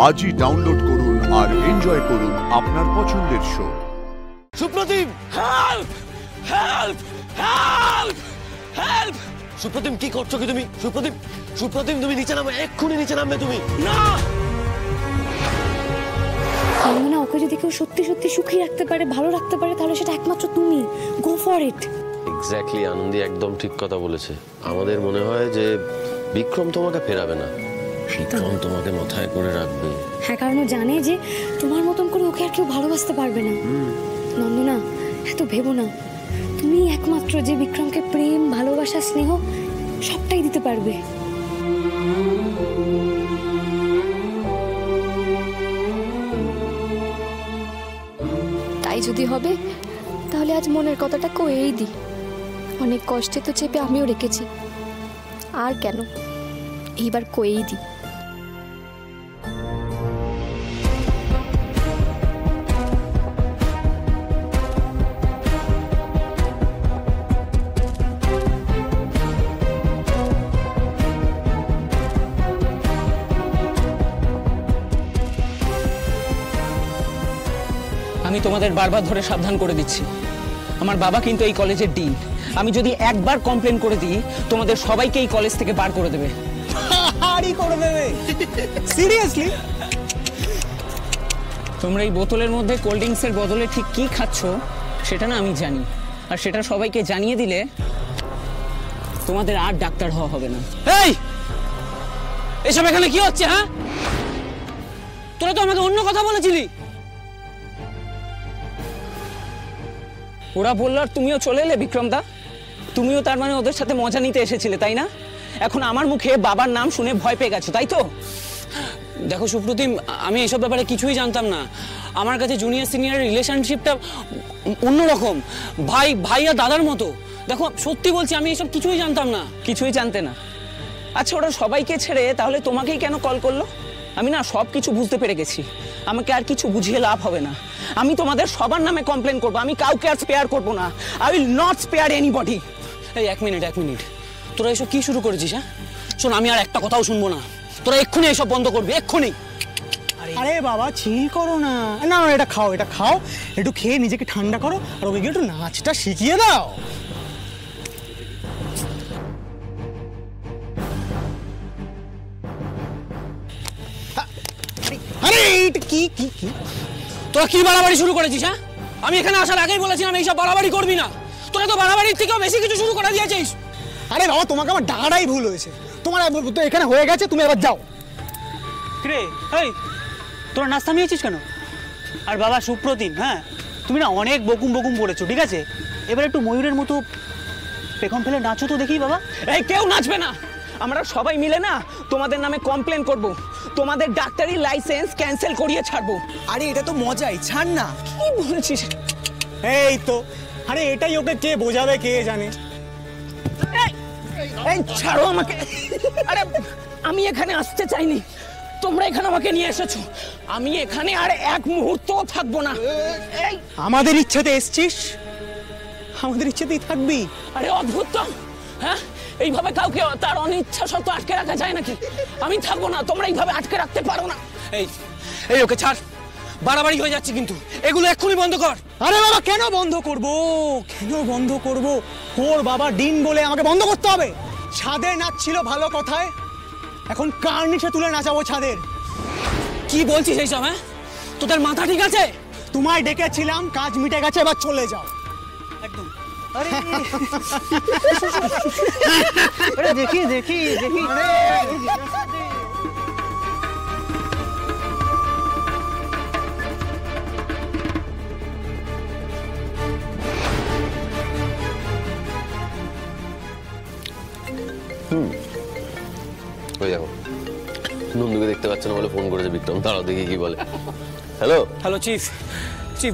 আজই ডাউনলোড করুন আর এনজয় করুন আপনার পছন্দের show. Supratim, help help help help! Supratim, কি করছো কি তুমি? সুপ্রতিম, সুপ্রতিম, তুমি নিচে নামো, এক্ষুনি নিচে নামবে তুমি। না, না, ওকে যদি কেউ সত্যি সত্যি সুখী রাখতে পারে, ভালো রাখতে পারে, তাহলে সেটা একমাত্র তুমি। Go for it. Exactly, Anandi একদম ঠিক কথা বলেছে। আমাদের মনে হয় যে বিক্রম তোমাকে ফেরাবে না, বিক্রম তোমাকে মাথায় করে রাখবে। হ্যাঁ, কারণ ও জানে যে তোমার মতন করে ওকে আর কেউ ভালোবাসতে পারবে না। নন্দনা, এত ভেবো না। তুমি একমাত্র যে বিক্রমকে প্রেম, ভালোবাসা, স্নেহ সবটাই দিতে পারবে। তাই যদি হবে তাহলে আজ মনের কথাটা কয়েই দিই। অনেক কষ্টে তো চেপে আমিও রেখেছি, আর কেন, এইবার কয়েই দিই। আমি তোমাদের বারবার ধরে সাবধান করে দিচ্ছি, আমার বাবা কিন্তু এই কলেজের ডিন। আমি যদি একবার কমপ্লেন করে দিই, তোমাদের সবাইকে এই কলেজ থেকে বার করে দেবে। করে দেবে? সিরিয়াসলি? তোমরা এই বোতলের মধ্যে কোল্ড ড্রিঙ্কসের বদলে ঠিক কি খাচ্ছ সেটা না আমি জানি, আর সেটা সবাইকে জানিয়ে দিলে তোমাদের আর ডাক্তার হওয়া হবে না। এই, এসব এখানে কি হচ্ছে? হ্যাঁ, তোরা তো আমাকে অন্য কথা বলেছিলি। ওরা বললো আর তুমিও চলে এলে বিক্রম দা। তুমিও তার মানে ওদের সাথে মজা নিতে এসেছিলে, তাই না? এখন আমার মুখে বাবার নাম শুনে ভয় পেয়ে গেছো, তাই তো? দেখো সুপ্রতিম, আমি এসব ব্যাপারে কিছুই জানতাম না। আমার কাছে জুনিয়র সিনিয়র রিলেশনশিপটা অন্যরকম, ভাই ভাই আর দাদার মতো। দেখো সত্যি বলছি, আমি এসব কিছুই জানতাম না। কিছুই জানতে না? আচ্ছা, ওরা সবাইকে ছেড়ে তাহলে তোমাকেই কেন কল করলো? আমি না সব কিছু বুঝতে পেরে গেছি, আমাকে আর কিছু বুঝিয়ে লাভ হবে না। আমি তোমাদের সবার নামে কমপ্লেন করবো, আমি কাউকে আর স্পেয়ার করবো না। I will not spare anybody. এই এক মিনিট, তোরা এসব কি শুরু করেছিস? হ্যাঁ শোন, আমি আর একটা কথাও শুনবো না। তোরা এক্ষুনি এসব বন্ধ করবি, এক্ষুনি। আরে বাবা, চিল করো না। না, এটা খাও, এটা খাও, একটু খেয়ে নিজেকে ঠান্ডা করো, আর ওকে একটু নাচটা শিখিয়ে দাও। আরে এইটা কি কি কি তোরা কি বাড়াবাড়ি শুরু করেছিস? হ্যাঁ, আমি এখানে আসার আগেই বলেছিলাম এইসব বাড়াবাড়ি করবি না। তোরা তো বাড়াবাড়ির থেকেও বেশি কিছু শুরু করে দিয়েছিস। আরে বাবা, তোমাকে আমার ডাকাটাই ভুল হয়েছে। তোমার তো এখানে হয়ে গেছে, তুমি এবার যাও। রে, এই তোরা নাচ থামিয়েছিস কেন? আর বাবা সুপ্রতিম, হ্যাঁ তুমি না অনেক বকুম বকুম করেছো, ঠিক আছে? এবার একটু ময়ূরের মতো পেখম ফেলে নাচো তো দেখি বাবা। এই, কেউ নাচবে না। আমরা সবাই মিলে না তোমাদের নামে কমপ্লেন করব, তোমাদের ডাক্তারি লাইসেন্স ক্যান্সেল করিয়ে ছাড়বো। আরে এটা তো মজাই, ছাড় না। কি বলছিস? এই তো, আরে এটাই ওকে কে বোঝাবে কে জানে। এই ছাড়ো আমাকে। আরে আমি এখানে আসতে চাইনি, তোমরা এখানে আমাকে নিয়ে এসেছো। আমি এখানে আর এক মুহূর্তও থাকবো না। এই, আমাদের ইচ্ছাতে এসছিস, আমাদের ইচ্ছাতেই থাকবি। আরে অদ্ভুত তো, হ্যাঁ? এইভাবে কাউকে তার অনিচ্ছা সত্ত্বেও আটকে রাখা যায় নাকি? আমি থাকবো না, তোমরা এইভাবে আটকে রাখতে পারো না। এই ওকে ছাড়, বাড়াবাড়ি হয়ে যাচ্ছে কিন্তু, এগুলো এক্ষুনি বন্ধ কর। আরে বাবা, কেন বন্ধ করব? কেন বন্ধ করব? ওর বাবা ডিন বলে আমাকে বন্ধ করতে হবে? ছাদে নাচছিল ভালো কথায়, এখন কার নিচে তুলে নাচাবো ছাদের? কি বলছিস এইসব? হ্যাঁ, তোদের মাথা ঠিক আছে? তোমায় ডেকেছিলাম, কাজ মিটে গেছে, এবার চলে যাও। একদম। আরে দেখি দেখি দেখি। ওই দেখো, নন্দুকে দেখতে পাচ্ছ না বলে ফোন করেছে বিক্রম। দাঁড়াও দেখি কি বলে। হ্যালো হ্যালো চিফ,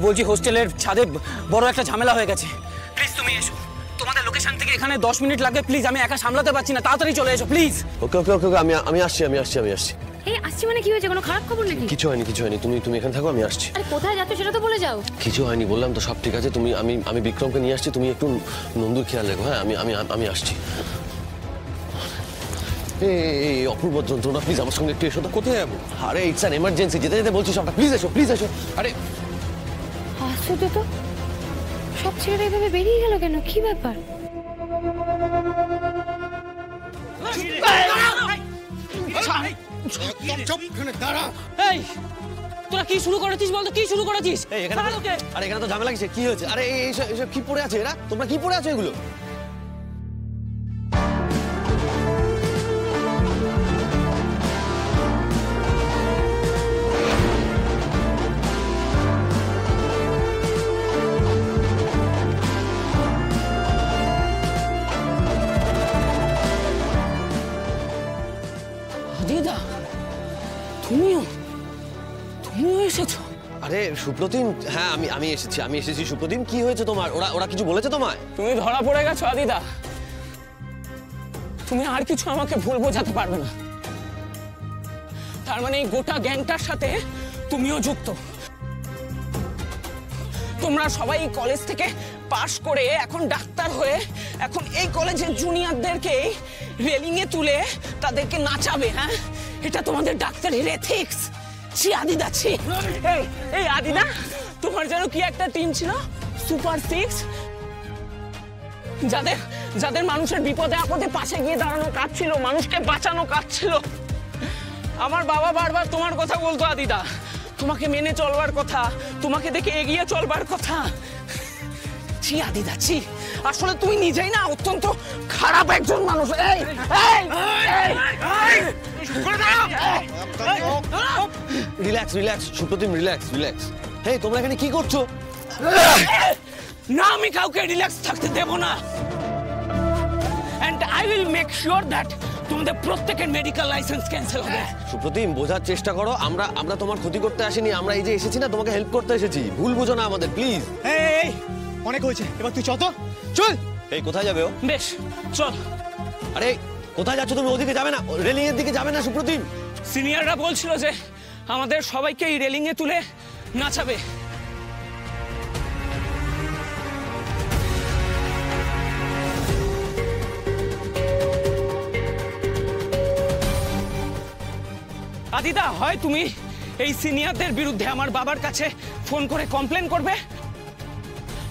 বলছি হোস্টেলের ছাদে বড় একটা ঝামেলা হয়ে গেছে, প্লিজ তুমি এসো। তোমাদের লোকেশন থেকে এখানে 10 মিনিট লাগবে, প্লিজ। আমি একা সামলাতে পারছি না, তাড়াতাড়ি চলে এসো প্লিজ। ওকে ওকে ওকে, আমি আসছি। এই আসছি মানে কি হয়েছে? কোনো খারাপ খবর নাকি? কিছু হয়নি, তুমি এখানে থাকো, আমি আসছি। আরে কোথায় যাচ্ছ সেটা তো বলে যাও। কিছু হয়নি, বললাম তো সব ঠিক আছে। আমি বিক্রমকে নিয়ে আসছি, তুমি একটু নন্দুর খেয়াল রেখো। হ্যাঁ, আমি আসছি। এই অপূর্ব যন্ত্রণা, প্লিজ আমার সঙ্গে একটু এসো তো। কোথায় যাবো? আরে ইটস অ্যান এমার্জেন্সি, যেতে যেতে বলছি সবটা, প্লিজ এসো, প্লিজ এসো। আরে আশ্চর্য তো, সব ছেলেরা এভাবে বেরিয়ে গেল কেন? কি ব্যাপার? এই তোরা কি শুরু করেছিস বলতো, কি শুরু করেছিস? এই এখানে আরে এখানে তো ঝামেলা কিসে? কি হয়েছে? আরে এইসব এইসব কি পড়ে আছে এরা? তোমরা কি পড়ে আছো এগুলো? দিদা, তুমিও এসেছো? আরে সুপ্রতিম, হ্যাঁ আমি এসেছি সুপ্রতিম। কি হয়েছে তোমার? ওরা কিছু বলেছে তোমায়? তুমি ধরা পড়ে গেছো আদিদা। তুমি আর কিছু আমাকে ভুল বোঝাতে পারবে না। তার মানে এই গোটা গ্যাংটার সাথে তুমিও যুক্ত। তোমরা সবাই এই কলেজ থেকে পাশ করে এখন ডাক্তার হয়ে এখন এই কলেজের জুনিয়রদেরকে রেলিং এ তুলে তাদেরকে নাচাবে, হ্যাঁ? এটা তোমাদের ডাক্তারের এথিক্স। ছি আদিদা, ছি। এই আদিদা, তোমার যেন কি একটা টিম ছিল, সুপার সিক্স, যাদের মানুষের বিপদে আপদে পাশে গিয়ে দাঁড়ানো কাজ ছিল, মানুষকে বাঁচানো কাজ ছিল। আমার বাবা বারবার তোমার কথা বলতো আদিদা, তোমাকে মেনে চলবার কথা, তোমাকে দেখে এগিয়ে চলবার কথা। ছি আদিদা, ছি। আসলে তুমি নিজেই না অত্যন্ত খারাপ একজন মানুষ। Relax Supratim, relax. হেই, তোমরা এখানে কি করছো? না, আমি কাউকে রিল্যাক্স থাকতে দেব না। And I will make sure that তোমাদের প্রত্যেকের মেডিকেল লাইসেন্স ক্যান্সেল হবে। সুপ্রতিম, বোঝার চেষ্টা করো, আমরা তোমার ক্ষতি করতে আসিনি, আমরা এই যে এসেছি না তোমাকে হেল্প করতে এসেছি। ভুল বুঝো না আমাদের, প্লিজ। এই অনেক হয়েছে, এবার তুই চল। এই কোথায় যাবে ও? বেশ, চল। আরে কোথায় যাচ্ছ তুমি? ওদিকে যাবে না, রেলিং এর দিকে যাবে না সুপ্রতিম। সিনিয়ররা বলছিল যে আমাদের সবাইকে এই রেলিং এ তুলে নাচাবে। আদিদা, হয় তুমি এই সিনিয়রদের বিরুদ্ধে আমার বাবার কাছে ফোন করে কমপ্লেন করবে,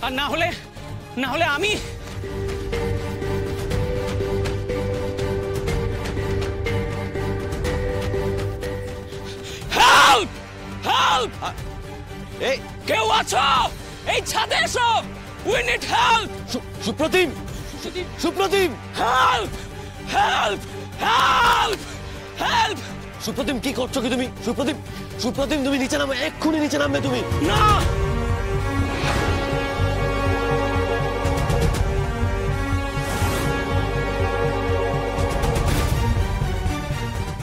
আর না হলে আমি হেল্প হেল্প এই কেউ আছো? এই ছাদে এসো, we need help. Supratim, help help help help. Supratim কি করছো কি তুমি? সুপ্রতিম তুমি নিচে নামো, এক্ষুনি নিচে নামবে তুমি। না,